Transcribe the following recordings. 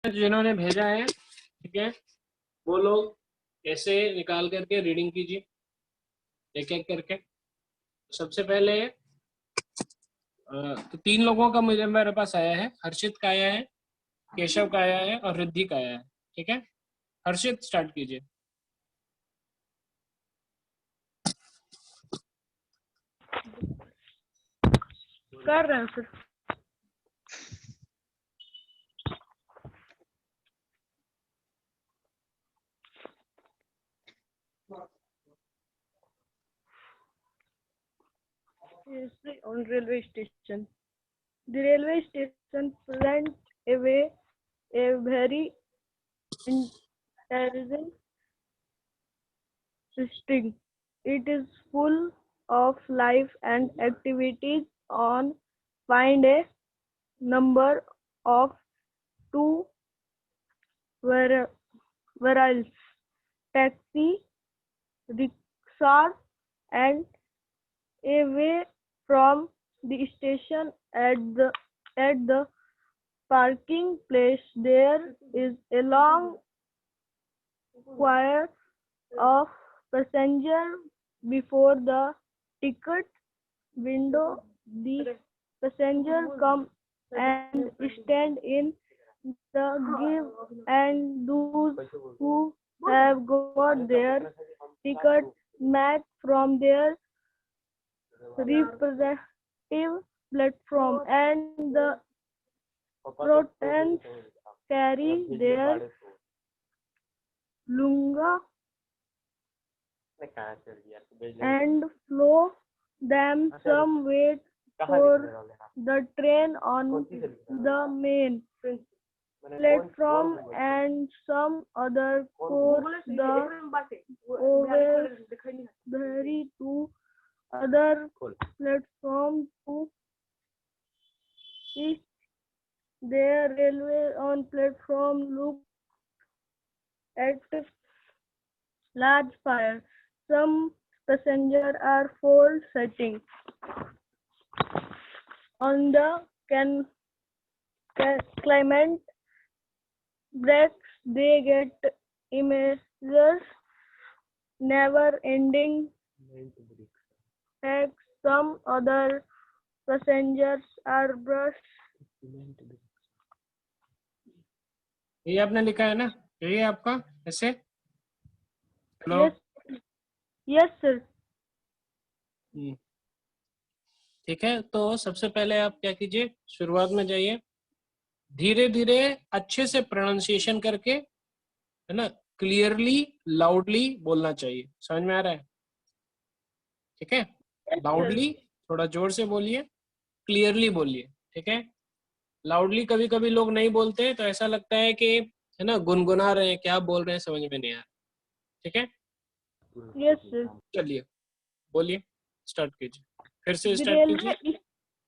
जिन्होंने भेजा है, ठीक है, वो लोग ऐसे निकाल करके रीडिंग कीजिए एक एक करके। सबसे पहले तो 3 लोगों का मुझे मेरे पास आया है, हर्षित का आया है, केशव का आया है और रिद्धि का आया है। ठीक है, हर्षित स्टार्ट कीजिए। कर रहे हैं sir. History on railway station. The railway station presents a very interesting setting. It is full of life and activities on find a number of two variables, taxi, rickshaws, and away from the station at the parking place there is a long queue of passengers before the ticket window. The passengers come and stand in the give, and those who have got their ticket match from their representative platform, and the protestants carry their lunga and flow them. Some wait for the train on the main platform, and some other cross the overferry to other platform to reach their railway on platform. Look at large fire. Some passengers are fold sitting on the climate breaks. They get images, never ending acts. Some other passengers are brushed. ये आपने लिखा है ना, यही है आपका ऐसे? Hello. Yes sir. ठीक है, तो सबसे पहले आप क्या कीजिए, शुरुआत में जाइए, धीरे धीरे अच्छे से प्रोनाउंसिएशन करके, है ना, क्लियरली लाउडली बोलना चाहिए। समझ में आ रहा है? ठीक है, लाउडली थोड़ा जोर से बोलिए, क्लियरली बोलिए। ठीक है, लाउडली कभी कभी लोग नहीं बोलते तो ऐसा लगता है कि, है ना, गुनगुना रहे हैं, क्या बोल रहे हैं समझ में नहीं आ रहा। ठीक है, Yes sir. चलिए बोलिए, स्टार्ट कीजिए, फिर से स्टार्ट कीजिए।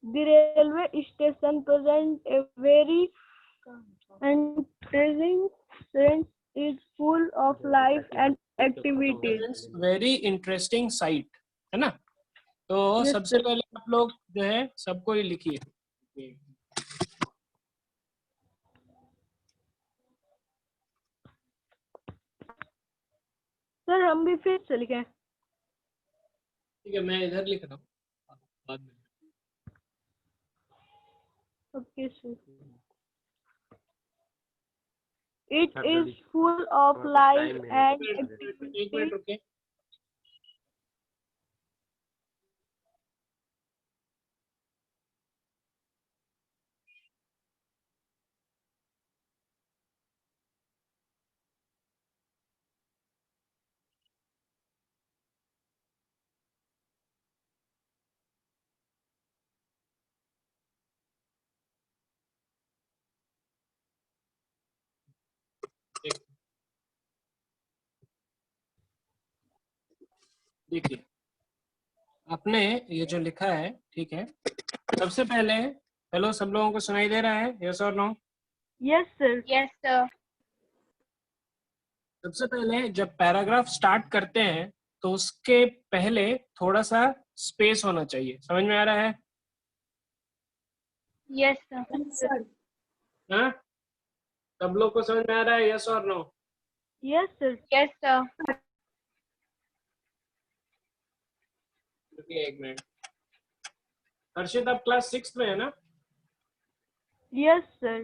The railway station presents a very interesting scene. Is full of life and activities. Very interesting site, है ना? तो Yes सबसे sir. पहले आप लोग जो है सबको ही लिखिए। सर हम भी फिर से लिखें? ठीक है, मैं इधर लिख रहा हूँ बाद में। Okay sir. It is full of life and एक मिनट activities. रुकिए। देखिए, आपने ये जो लिखा है, ठीक है, सबसे पहले, हेलो, सब लोगों को सुनाई दे रहा है? यस और no? Yes sir. Yes, sir. सबसे पहले जब पैराग्राफ स्टार्ट करते हैं तो उसके पहले थोड़ा सा स्पेस होना चाहिए। समझ में आ रहा है? Yes, sir. हाँ, सब लोग को समझ में आ रहा है, यस और no? Yes, sir. Yes, sir. रुकिए एक मिनट। हर्षित आप क्लास 6 में है ना? Yes, sir.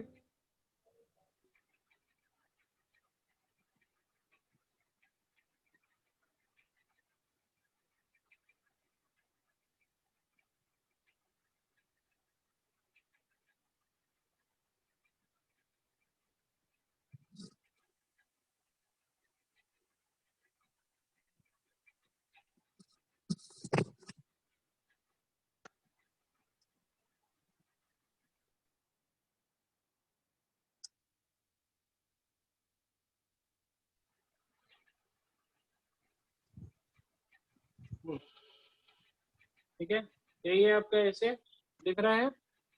ठीक है, यही है आपका, ऐसे दिख रहा है?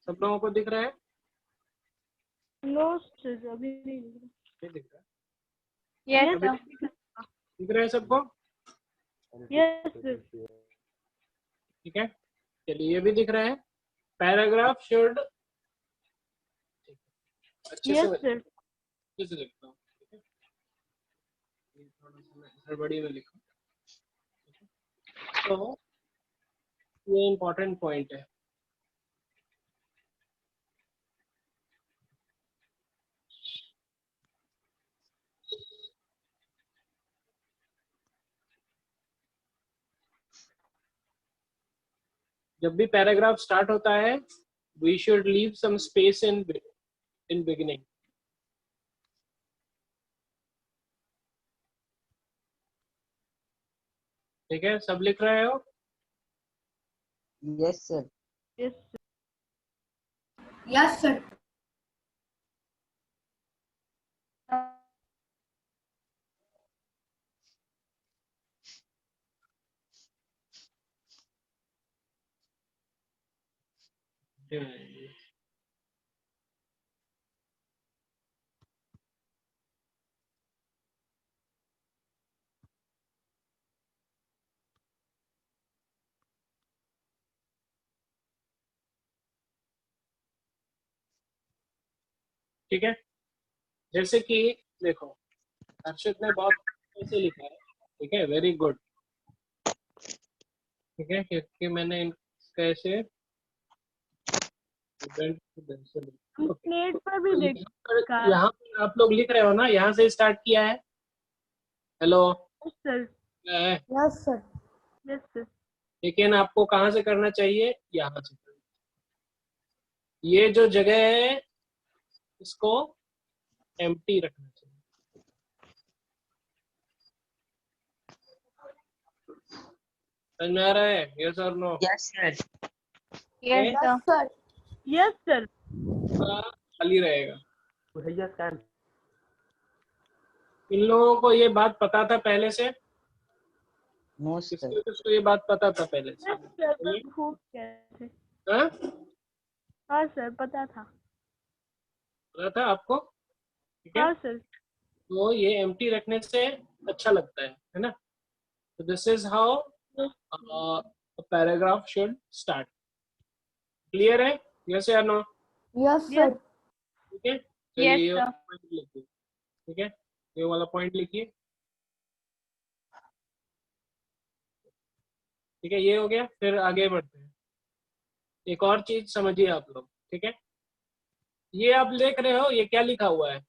सब लोगों को दिख रहा है? No, sir. अभी नहीं दिख रहा। नहीं दिख रहा? Yes, Yes, sir. दिख रहा है सबको? yes, sir. ठीक है, चलिए ये भी दिख रहा है। पैराग्राफ शुड, अच्छे से Yes, sir. अच्छे से लिखता हूँ, ठीक है? ये थोड़ा सा मैं हड़बड़ी में लिखूँ। तो ये इम्पोर्टेंट पॉइंट है। जब भी पैराग्राफ स्टार्ट होता है, we should leave some space in beginning. ठीक है, सब लिख रहे हो? Yes, sir. Yes, sir. Yes, sir. ठीक है, जैसे कि देखो, हर्षित ने बहुत ऐसे लिखा है, ठीक है, वेरी गुड। ठीक है, क्योंकि मैंने इसका ऐसे हम प्लेट पर भी देख यहाँ पर आप लोग लिख रहे हो ना, यहाँ से स्टार्ट किया है। Hello, Yes, sir. Yes, sir. Yes, sir. लेकिन आपको कहाँ से करना चाहिए? यहाँ से। ये जो जगह है इसको एम्प्टी रखना चाहिए। समझ में आ रहा है? यस और no? Yes, sir. Yes, sir. Yes, sir. खाली रहेगा। Yes, sir. इन लोगों को ये बात पता था पहले से? No, sir. किसको ये बात पता था पहले से? Yes, sir. पर खूब कैसे? हाँ? हाँ सर, पता था। पता था आपको? ठीक है, हाँ सर। तो ये एम्प्टी रखने से अच्छा लगता है ना? तो this is how paragraph should start. Clear है? यस या नो? Yes, Yes. ठीक है, चलिए Yes, ये sir. वाला पॉइंट लिखिए। ठीक है, ये वाला पॉइंट लिखिए। ठीक है, ये हो गया। फिर आगे बढ़ते हैं। एक और चीज समझिए आप लोग, ठीक है? ये आप देख रहे हो, ये क्या लिखा हुआ है?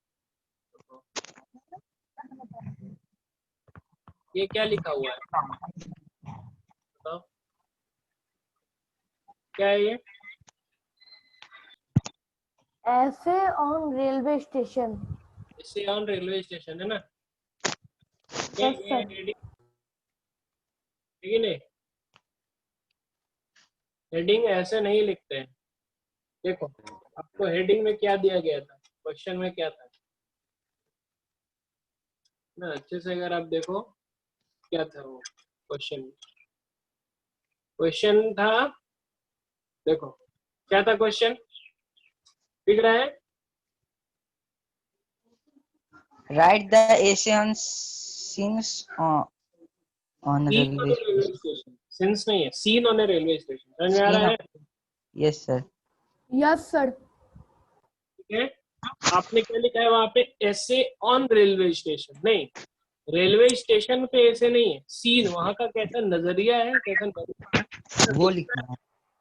ये क्या लिखा हुआ है? बताओ, क्या है ये? Essay on railway station. इससे ऑन रेलवे स्टेशन है ना? Yes, ये sir. हेडिंग, ठीक है नहीं? हेडिंग ऐसे नहीं लिखते हैं। देखो, आपको हेडिंग में क्या दिया गया था? क्वेश्चन में क्या था ना? अच्छे से अगर आप देखो, क्या था वो क्वेश्चन? क्वेश्चन था, देखो क्या था क्वेश्चन, दिख रहा है? Write the essay on scenes on railway station. Scenes नहीं है, scene on a railway station. समझ में आ Scene रहा है? of- Yes, sir. Yes, sir. ठीक है, आपने क्या लिखा है वहां पे? ऐसे ऑन रेलवे स्टेशन, नहीं, रेलवे स्टेशन पे ऐसे नहीं है, सीन वहां का कैसा नजरिया है, कैसा नजरिया वो दिखता लिखना है। है,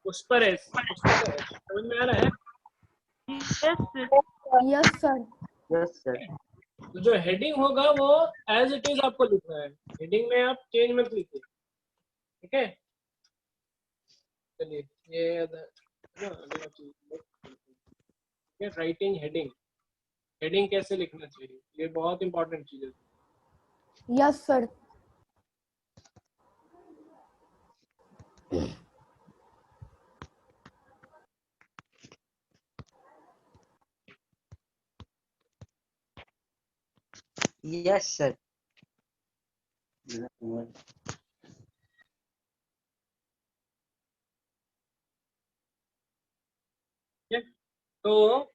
उस पर ऐसे, उस पर ऐसे। समझ में आ रहा है? Yes, sir. Yes sir. Yes sir. तो जो हेडिंग होगा वो एज इट इज आपको लिखना है, हेडिंग में आप चेंज मत लिखिए, ठीक है? चलिए, ये है ना अगला चीज, राइटिंग हेडिंग। हेडिंग कैसे लिखना चाहिए, ये बहुत इंपॉर्टेंट चीज है। Yes sir. Yes sir. ठीक है? तो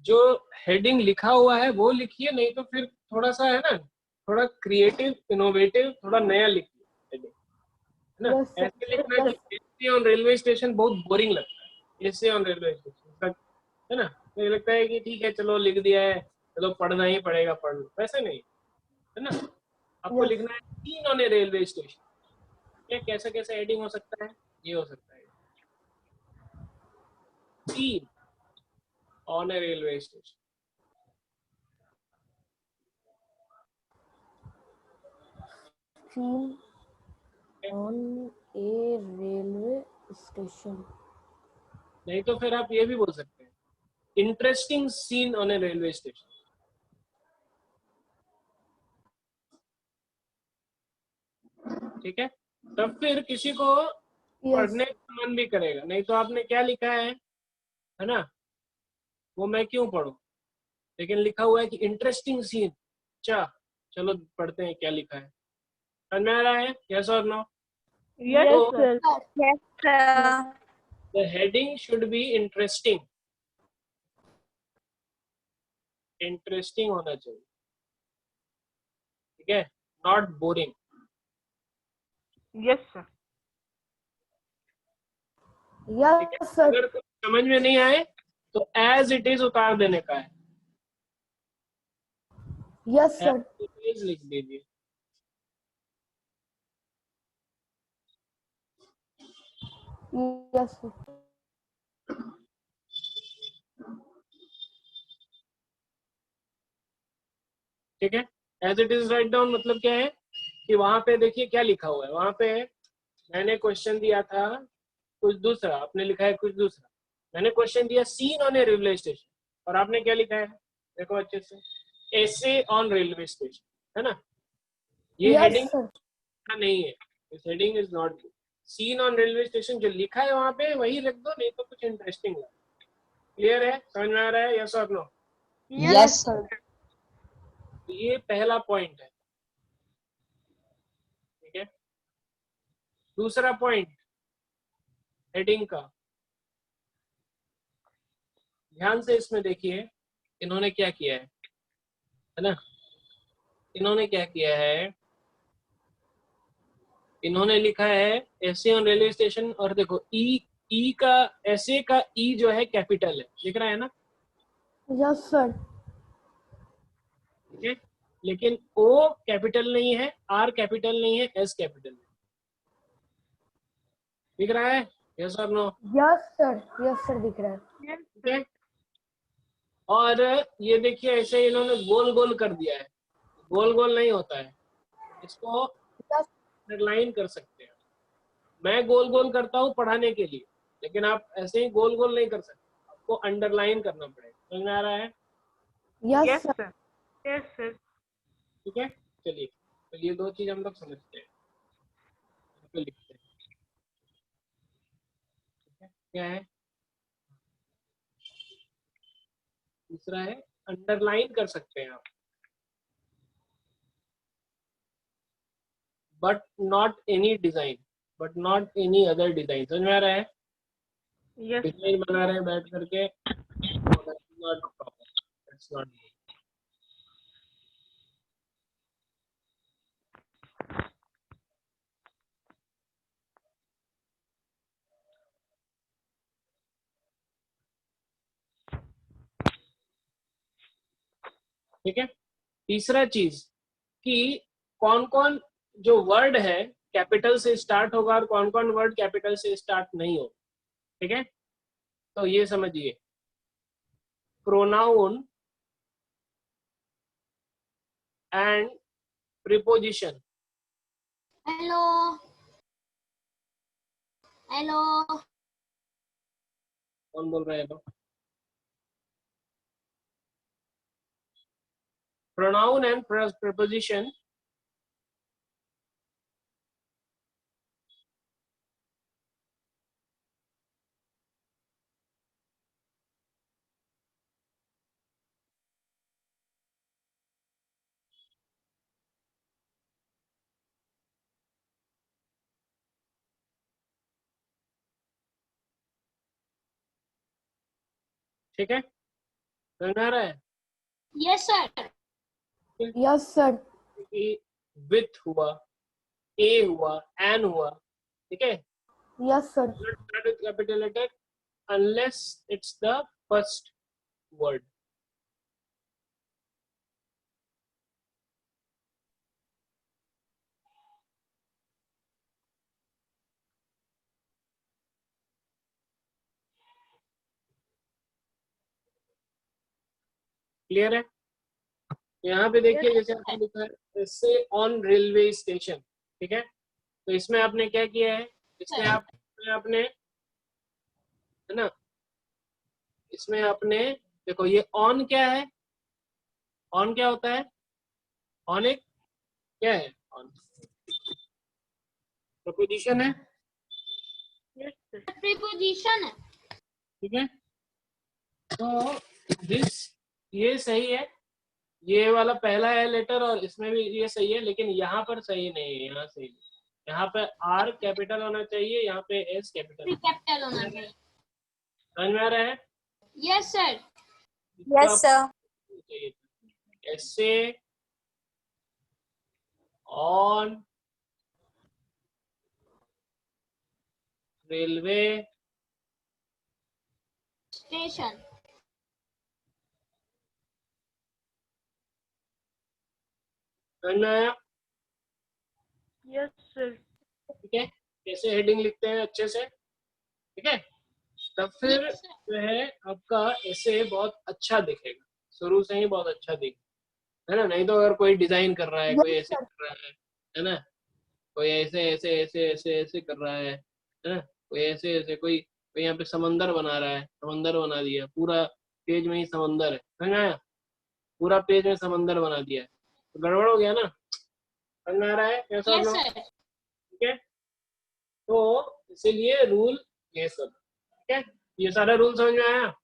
जो हेडिंग लिखा हुआ है वो लिखिए, नहीं तो फिर थोड़ा सा है ना, थोड़ा क्रिएटिव, इनोवेटिव, थोड़ा नया लिखिए हेडिंग, है ना? Yes, sir. ऐसे लिखना Yes. कि एसी ऑन रेलवे स्टेशन बहुत बोरिंग लगता है, एसी ऑन रेलवे स्टेशन, है ना? तो ये लगता है कि ठीक है चलो लिख दिया है, चलो पढ़ना ही पड़ेगा, पढ़ लो, वैसे नहीं, है ना? आपको Yes. लिखना है scene on a railway station. ये कैसे कैसे हेडिंग हो सकता है? ये हो सकता है scene on a railway station. Scene on a railway station. नहीं तो फिर आप ये भी बोल सकते हैं, interesting scene on a railway station. ठीक है? तब फिर किसी को Yes. पढ़ने का मन भी करेगा, नहीं तो आपने क्या लिखा है ना, वो मैं क्यों पढूं, लेकिन लिखा हुआ है कि इंटरेस्टिंग सीन, अच्छा चलो पढ़ते हैं क्या लिखा है। समझ में आ रहा है? यस और नो? Yes, तो sir. Yes, sir. The heading should be interesting, interesting होना चाहिए, ठीक है? Not boring. Yes, sir. ठीक है? Yes, sir. अगर कुछ समझ में नहीं आए तो एज इट इज उतार देने का है, Yes, sir. As it is लिख दीजिए। Yes, sir. ठीक है? As it is write down मतलब क्या है कि वहां पे देखिए क्या लिखा हुआ है, वहां पे मैंने क्वेश्चन दिया था कुछ दूसरा, आपने लिखा है कुछ दूसरा। मैंने क्वेश्चन दिया scene on a railway station, और आपने क्या लिखा है देखो अच्छे से, एसे ऑन रेलवे स्टेशन, है ना? ये Yes, हेडिंग sir. नहीं है, this heading is not good. Scene on railway station जो लिखा है वहां पे वही रख दो, नहीं तो कुछ इंटरेस्टिंग है। क्लियर है? समझ में आ रहा है? यस और नो? Yes, sir. ये पहला पॉइंट है, ठीक है? दूसरा पॉइंट हेडिंग का, ध्यान से इसमें देखिए इन्होंने क्या किया है ना? इन्होंने क्या किया है, इन्होंने लिखा है ऐसे ऑन रेलवे स्टेशन, और देखो ई का, ऐसे का ई जो है कैपिटल है, लिख रहा है ना? Yes, sir. ठीक है? लेकिन ओ कैपिटल नहीं है, आर कैपिटल नहीं है, एस कैपिटल है, लिख रहा है? यस और no? Yes, sir. Yes, sir. दिख रहा है. Yes, ठीक है? और ये देखिए ऐसे इन्होंने गोल गोल कर दिया है, गोल गोल नहीं होता है, इसको Yes. अंडरलाइन कर सकते हैं। मैं गोल गोल करता हूँ पढ़ाने के लिए, लेकिन आप ऐसे ही गोल गोल नहीं कर सकते, आपको अंडरलाइन करना पड़ेगा। समझ में आ रहा है? Yes, yes, sir. sir. Yes, sir. ठीक है? चलिए, तो ये दो चीज हम लोग समझते हैं, यहाँ पे लिखते हैं। ठीक है? क्या है? दूसरा है अंडरलाइन कर सकते हैं आप, but not any design, but not any other design. समझ में आ रहा है? Yes, sir. डिजाइन बना रहे हैं बैठ करके, नॉट प्रॉपर, दैट्स नॉट। ठीक है। तीसरा चीज कि कौन कौन जो वर्ड है कैपिटल से स्टार्ट होगा और कौन कौन वर्ड कैपिटल से स्टार्ट नहीं होगा। ठीक है, तो ये समझिए, pronoun and preposition. Hello hello कौन बोल रहे हैं लोग? प्रोनाउन एंड प्रीपोजिशन ठीक है, समझ में आ रहा है? Yes sir Yes, sir. With हुआ, ए हुआ, एन हुआ, ठीक है, Yes, sir. start with capital letter unless it's the first word. Clear है? यहाँ पे देखिए जैसे आपने लिखा है इससे ऑन रेलवे स्टेशन, ठीक है, तो इसमें आपने क्या किया है, इसमें आपने है ना, इसमें आपने देखो ये ऑन क्या है, ऑन क्या होता है, ऑन एक क्या है, ऑन प्रपोजिशन है, Yes, sir. प्रीपोजिशन है। ठीक है, तो दिस ये सही है, ये वाला पहला है लेटर और इसमें भी ये सही है, लेकिन यहाँ पर सही नहीं है, यहाँ सही नहीं, यहाँ पे आर कैपिटल होना चाहिए, यहाँ पे एस कैपिटल। कैपिटल होना चाहिए। समझ में आ रहा है? Yes sir Yes, sir. ऐसे ऑन रेलवे स्टेशन समझ में आया? Yes, sir. ठीक है, कैसे हेडिंग लिखते हैं अच्छे से, ठीक है, तब फिर Yes, sir. जो है आपका ऐसे बहुत अच्छा दिखेगा, शुरू से ही बहुत अच्छा दिखेगा, है ना, नहीं तो अगर कोई डिजाइन कर रहा है, कोई ऐसे कर रहा है ना, कोई ऐसे ऐसे ऐसे ऐसे ऐसे कर रहा है ना, कोई ऐसे ऐसे कोई यहाँ पे समंदर बना रहा है, समंदर बना दिया पूरा पेज में ही समंदर है, समझ में आया, पूरा पेज में समंदर बना दिया है, तो गड़बड़ हो गया ना, समझ में आ रहा है कैसा यस लोग? सर ठीक है, तो इसीलिए रूल ये सब, ठीक है, ये सारा रूल समझ में आया?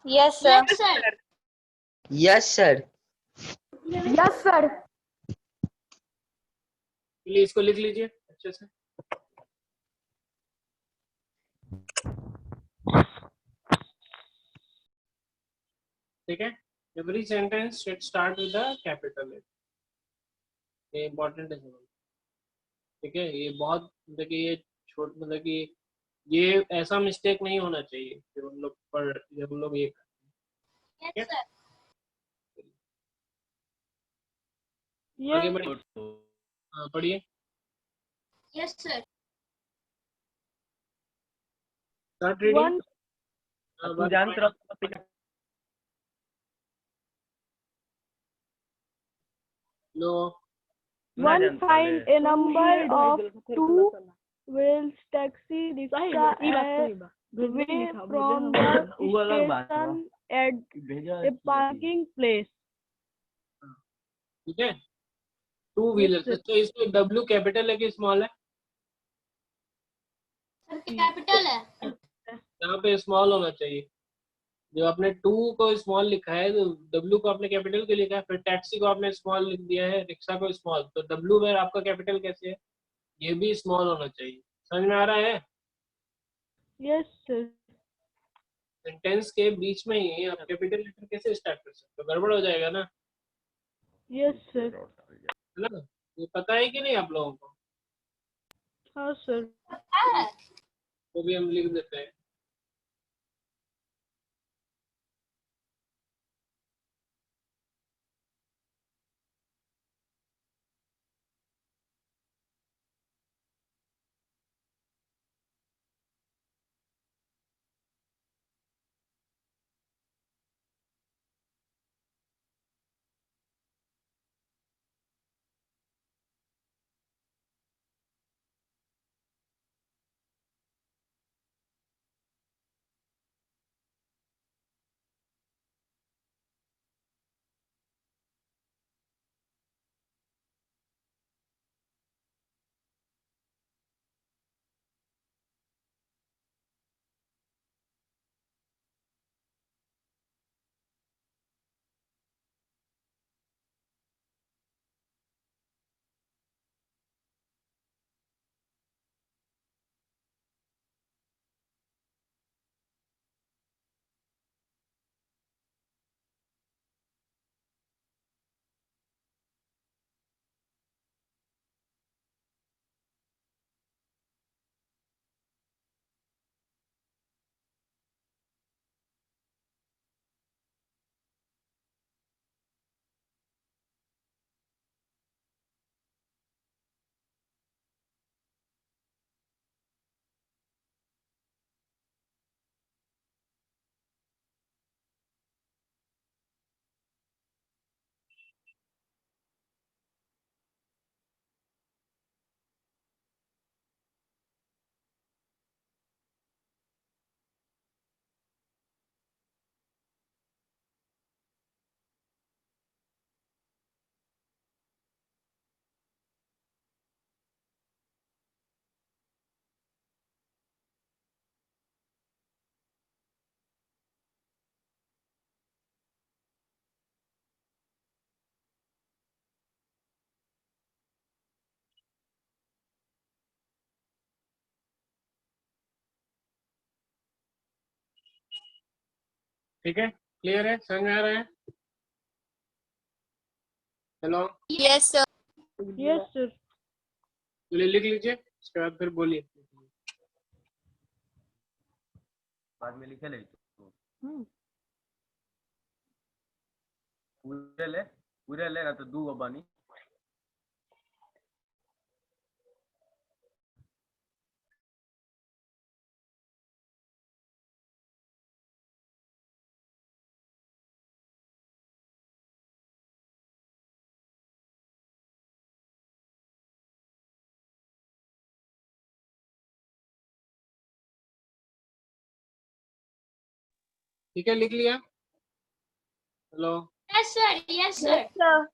Yes, sir. Yes sir Yes, sir. Yes, sir. चलिए इसको लिख लीजिए अच्छे से। ठीक है, every sentence should start with a capital letter, ये इंपॉर्टेंट है समझ, ठीक है, ये बहुत मतलब कि ये छोट मतलब कि ये ऐसा मिस्टेक नहीं होना चाहिए जब हम लोग जब हम लोग ये यस सर आगे Yes, बढ़िए, हाँ पढ़िए, yes sir start reading. one तू जान तेरा लो one find a number of two wheels taxi rickshaw and away from the station at a parking place. ठीक है, टू व्हीलर, तो इसमें डब्ल्यू कैपिटल है कि स्मॉल है? सर कैपिटल है। यहाँ पे स्मॉल होना चाहिए, जो आपने टू को स्मॉल लिखा है तो डब्ल्यू को आपने कैपिटल के लिखा है, फिर टैक्सी को आपने स्मॉल लिख दिया है, रिक्शा को स्मॉल, तो डब्ल्यू में आपका कैपिटल कैसे है? ये भी स्मॉल होना चाहिए, समझ में आ रहा है? Yes, sir. सेंटेंस के बीच में ही आप कैपिटल लेटर कैसे स्टार्ट कर सकते हो? गड़बड़ हो जाएगा ना, Yes, sir. है ना, ये पता है कि नहीं आप लोगों को? हाँ sir. वो भी हम लिख देते हैं। ठीक है, क्लियर है, समझ में आ रहा है? Hello, Yes, sir. Yes, sir. चलिए लिख लीजिए, उसके बाद फिर बोलिए। बाद में लिखे ले Hmm. पूरे ले ना तो दू गो बनी। ठीक है, लिख लिया? Hello, Yes, sir. Yes, sir. Yes, sir.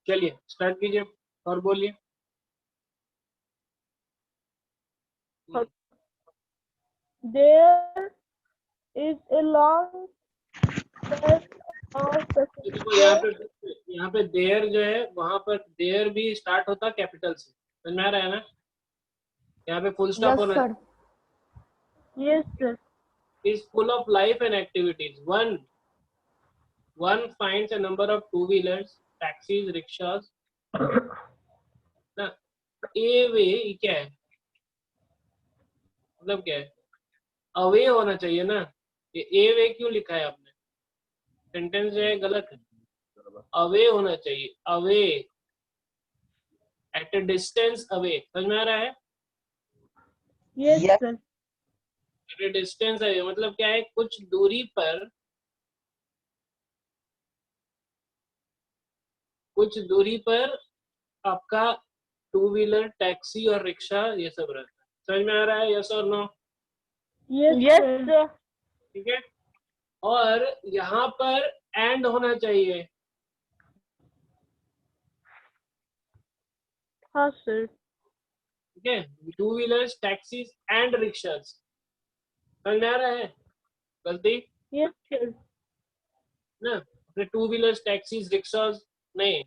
चलिए स्टार्ट कीजिए और बोलिए। There is a long stretch of देखो यहाँ passenger. पे, यहाँ पे देयर जो है, वहां पर देयर भी स्टार्ट होता कैपिटल से, समझ में आ रहा है ना? यहाँ पे फुल स्टॉप Yes, होना sir. Yes, sir. is full of life and activities. One finds a number of two-wheelers, taxis, rickshaws. ना ए वे क्या है, मतलब क्या है? अवे होना चाहिए ना, ये ए वे क्यों लिखा है आपने? सेंटेंस जो है गलत है, अवे होना चाहिए, away, at a distance away, समझ में आ रहा है? Yes, Yes. sir. At a distance away मतलब क्या है, कुछ दूरी पर, कुछ दूरी पर आपका टू व्हीलर, टैक्सी और रिक्शा ये सब रहता है, समझ में आ रहा है? यस और नो? Yes, sir. ठीक है, और यहाँ पर एंड होना चाहिए, हाँ sir. ठीक है, two wheelers, taxis and rickshaws, समझ में आ रहा है? गलती Yes, sir. ना, अपने टू व्हीलर्स, टैक्सीज, रिक्शाज नहीं,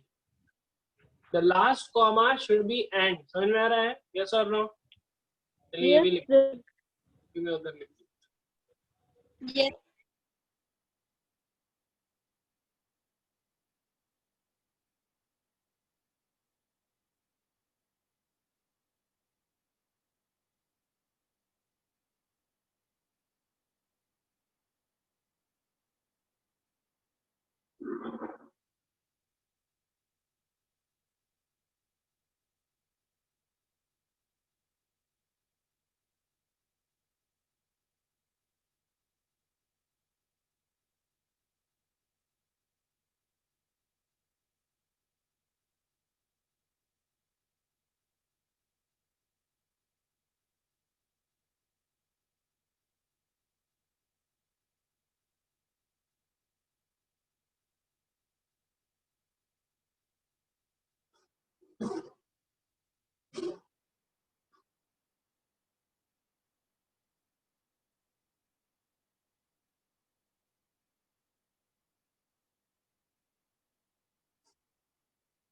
the last comma should B and, समझ में आ रहा है? यस और नो? चलिए ये भी Yes, लिख, sir. मैं उधर लिख, Yes.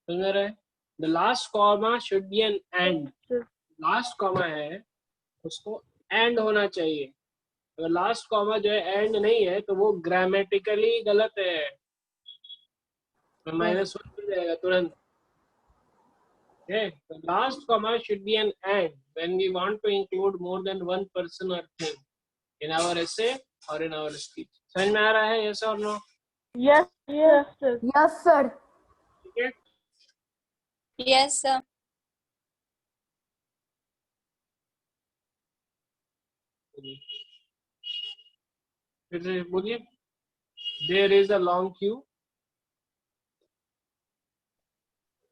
समझ में आ रहा है? The last comma should be an end, sir. Last comma है उसको एंड होना चाहिए, अगर लास्ट कॉमा जो है एंड नहीं है तो वो ग्रामेटिकली गलत है, -1 मिल जाएगा तुरंत। Okay, the last comma should be an and when we want to include more than one person or thing in our essay or in our speech. समझ में आ रहा है? yes or no? Yes, sir. Yes, sir. ठीक है, Yes, sir. फिर से बोलिए। There is a long queue.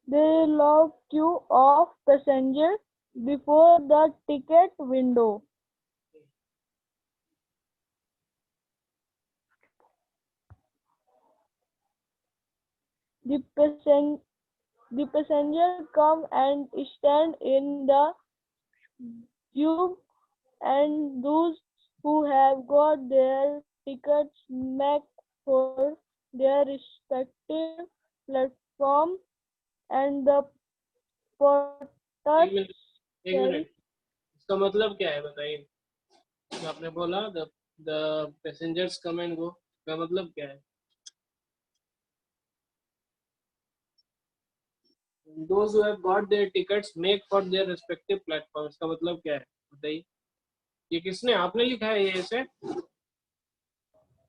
There is a long queue of passengers before the ticket window. The passenger come and stand in the queue and those who have got their tickets make for their respective platform, and the एक porters minute एक carry minute इसका मतलब क्या है बताइए? जो आपने बोला the passengers come and go, का मतलब क्या है? Those who have got their tickets make for their respective platforms, का मतलब क्या है बताइए? ये किसने, आपने लिखा है ये ऐसे?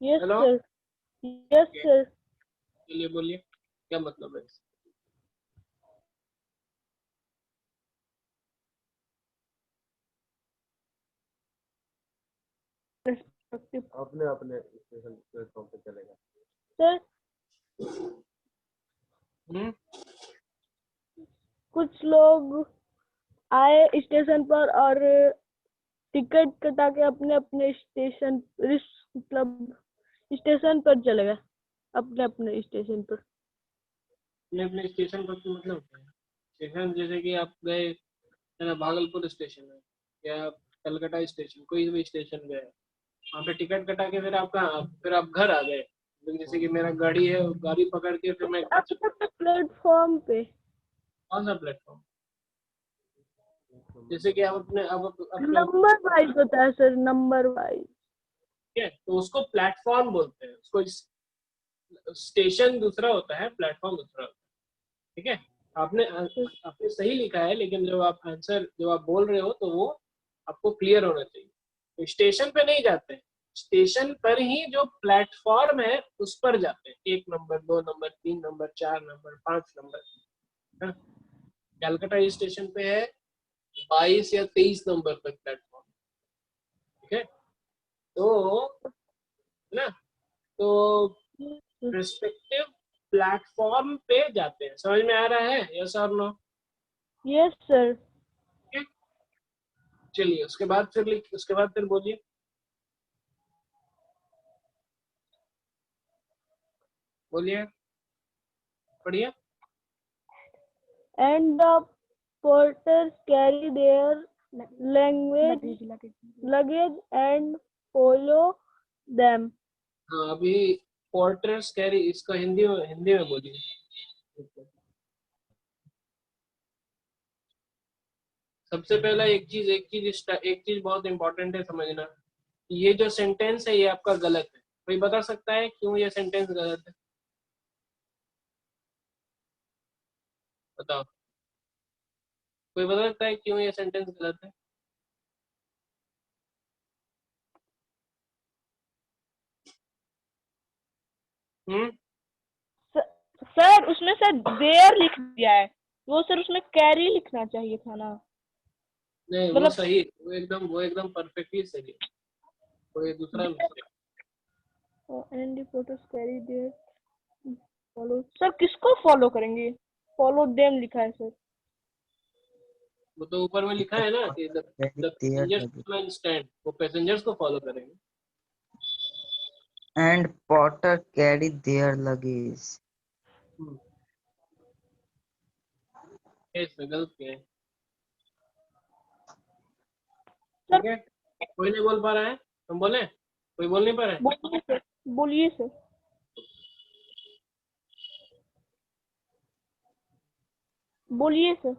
Yes, hello, sir. Yes, sir. चलिए बोलिए क्या मतलब है? Respective. अपने अपने स्टेशन प्लेटफॉर्म पे चलेगा। Sir, हम्म, कुछ लोग आए स्टेशन पर और टिकट कटा के अपने अपने स्टेशन मतलब स्टेशन पर चले गए, अपने अपने स्टेशन पर। अपने अपने स्टेशन पर तो मतलब क्या है? स्टेशन जैसे कि आप गए है ना, भागलपुर स्टेशन है या कलकत्ता स्टेशन, कोई भी स्टेशन गए, वहाँ पे टिकट कटा के फिर आप कहाँ, फिर आप घर आ गए। तो जैसे कि मेरा गाड़ी है, गाड़ी पकड़ के फिर मैं घर चला। अपने प्लेटफॉर्म पे। कौन सा प्लेटफॉर्म? जैसे कि आप अपने अपने नंबर वाइज होता है सर, नंबर वाइज। ठीक है, तो उसको प्लेटफॉर्म बोलते हैं। उसको स्टेशन दूसरा होता है, प्लेटफॉर्म दूसरा होता है। ठीक है, आपने आपने सही लिखा है, लेकिन जब आप आंसर जब आप बोल रहे हो तो वो आपको क्लियर होना चाहिए। तो स्टेशन पे नहीं जाते हैं, स्टेशन पर ही जो प्लेटफॉर्म है उस पर जाते हैं। 1 number, 2 number, 3 number, 4 number, 5 number. Calcutta station पे है 22 या 23 नंबर पर प्लेटफॉर्म। ठीक है, तो है ना, तो रिस्पेक्टिव प्लेटफॉर्म पे जाते हैं। समझ में आ रहा है? यस और नो? Yes sir. चलिए उसके बाद फिर बोलिए। बोलिए, पढ़िए। And the porters carry their luggage and follow them. हाँ, अभी पोर्टर्स कैरी, इसको हिंदी में बोलिए। सबसे पहला एक चीज बहुत इंपॉर्टेंट है समझना। ये जो सेंटेंस है ये आपका गलत है। कोई बता सकता है क्यों ये सेंटेंस गलत है? बताओ, कोई बता सकता है क्यों ये सेंटेंस गलत है? हम्म, सर उसमें सर देयर लिख दिया है, वो सर उसमें कैरी लिखना चाहिए था ना। नहीं वो मतलब सही, वो एकदम परफेक्टली सही है। कोई दूसरा mistake? And photos carry their follow. Sir किसको फॉलो करेंगे? फॉलो देम लिखा है सर। वो तो ऊपर में लिखा है ना कि द पैसेंजर्स स्टैंड, वो पैसेंजर्स को फॉलो करेंगे। And porter carry their luggage. इसमें गलत क्या है? ठीक है, कोई नहीं बोल पा रहा है, हम बोले? कोई बोल नहीं पा रहा है? बोलिए सर, बोलिए सर। बोलिए सर।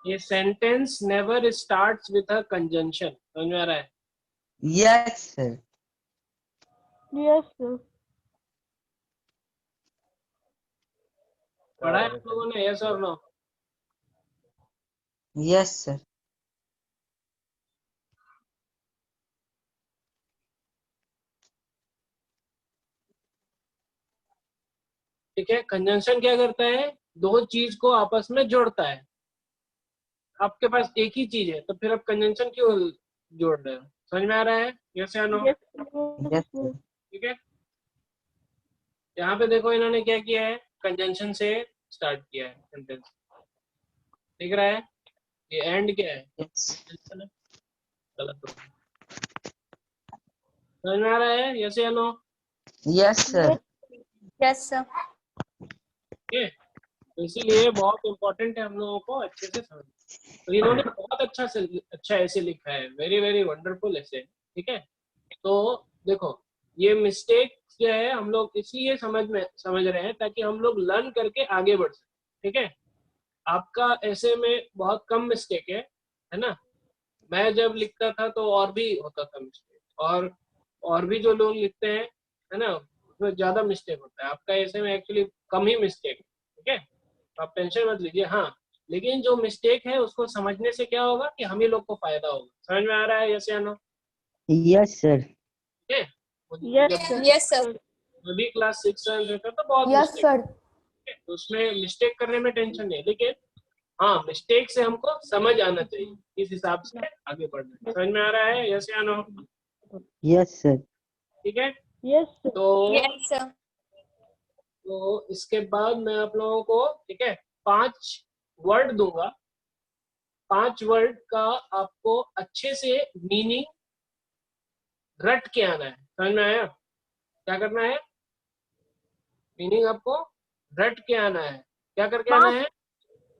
ये sentence never starts with a conjunction. समझ में आ रहा है? Yes, sir. Yes sir. पढ़ा है आप लोगों ने? यस और नो? Yes, sir. ठीक है, कंजंक्शन क्या करता है? दो चीज को आपस में जोड़ता है। आपके पास एक ही चीज है तो फिर आप कंजंक्शन क्यों जोड़ रहे हो? समझ में आ रहा है? यस या नो? Yes, sir. ठीक है, यहाँ पे देखो इन्होंने क्या किया है, कंजंक्शन से स्टार्ट किया है सेंटेंस। दिख रहा है? ये एंड क्या है? Yes. Conjunction है। गलत हो गया। समझ में आ रहा है? यस या no? Yes, sir. Yes, sir. ठीक है, तो इसीलिए बहुत इंपॉर्टेंट है हम लोगों को अच्छे से समझना। तो इन्होंने बहुत अच्छा ऐसे लिखा है, वेरी वेरी वंडरफुल ऐसे, ठीक है। तो देखो ये मिस्टेक जो है हम लोग इसलिए समझ रहे हैं ताकि हम लोग लर्न करके आगे बढ़ सकें, ठीक है। आपका ऐसे में बहुत कम मिस्टेक है ना। मैं जब लिखता था तो और भी होता था मिस्टेक, और भी जो लोग लिखते हैं है ना उसमें ज्यादा मिस्टेक होता है। आपका ऐसे में एक्चुअली कम ही मिस्टेक, ठीक है, आप टेंशन मत लीजिए। हाँ, लेकिन जो मिस्टेक है उसको समझने से क्या होगा कि हम ही लोग को फायदा होगा। समझ में आ रहा है यस या नो? Yes, sir. ठीक है। यस जब सर। Yes, sir. मैं भी क्लास 6 7 रहता तो बहुत यस मिस्टेक, सर। तो उसमें मिस्टेक करने में टेंशन नहीं, लेकिन हाँ मिस्टेक से हमको समझ आना चाहिए, इस हिसाब से आगे बढ़ना है। समझ में आ रहा है यस या नो? Yes, sir. ठीक है। Yes sir. तो Yes, sir. तो इसके बाद मैं आप लोगों को, ठीक है, 5 वर्ड दूंगा। 5 वर्ड का आपको अच्छे से मीनिंग रट के आना है। समझ में आया? क्या करना है? मीनिंग आपको रट के आना है। क्या करके आना है?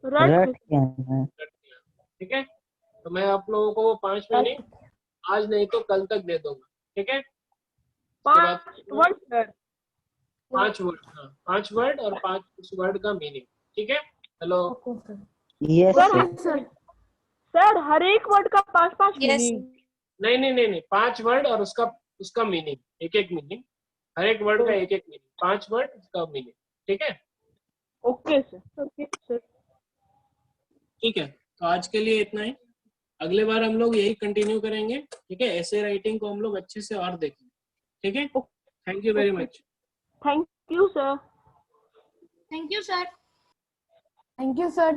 रट के आना है। रट के आना है, ठीक है। तो मैं आप लोगों को वो 5 मीनिंग आज नहीं तो कल तक दे दूंगा, ठीक है। उसके बाद 5 वर्ड सर। 5 वर्ड, हाँ 5 वर्ड और 5 उस वर्ड का मीनिंग, ठीक है। Hello, Yes, sir sir. Sir हर एक वर्ड का 5 Yes. मीनिंग। नहीं 5 वर्ड और उसका मीनिंग, एक मीनिंग, हर एक वर्ड का एक मीनिंग, 5 वर्ड उसका मीनिंग, ठीक है। Okay sir. Okay sir. ठीक है, तो आज के लिए इतना ही। अगले बार हम लोग यही कंटिन्यू करेंगे, ठीक है। ऐसे राइटिंग को हम लोग अच्छे से और देखेंगे, ठीक है। Thank you very much. Thank you sir. Thank you, sir. Thank you sir.